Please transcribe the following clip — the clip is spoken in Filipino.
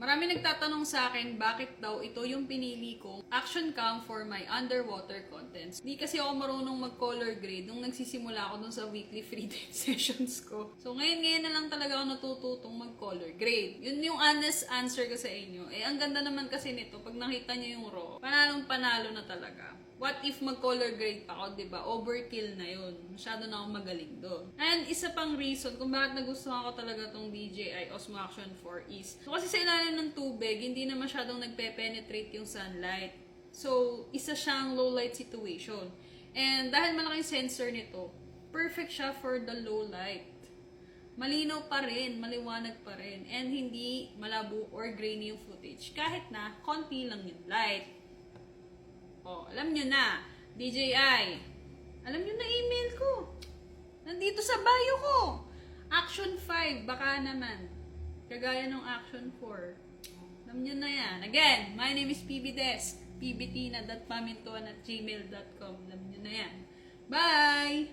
Marami nagtatanong sa akin bakit daw ito yung pinili kong action cam for my underwater contents. Di kasi ako marunong mag-color grade nung nagsisimula ako dun sa weekly free time sessions ko. So ngayon na lang talaga ako natututong mag-color grade. Yun yung honest answer ko sa inyo. Ang ganda naman kasi nito, pag nakita nyo yung raw, panalong panalo na talaga. What if mag-color grade pa ako, diba? Overkill na yun. Masyado na akong magaling doon. And isa pang reason kung bakit nagustuhan ko talaga tong DJI Osmo Action 4 is, so kasi sa ilalim ng tubig, hindi na masyadong nagpe-penetrate yung sunlight. So, isa siyang low light situation. And dahil malaking sensor nito, perfect siya for the low light. Malinaw pa rin, maliwanag pa rin, and hindi malabo or grainy yung footage. Kahit na, konti lang yung light. Oh, alam nyo na, DJI, alam nyo na email ko. Nandito sa bio ko. Action 5, baka naman. Kagaya ng Action 4. Alam nyo na yan. Again, my name is PBDesk. pbtina.pamintuan@gmail.com. Alam nyo na yan. Bye!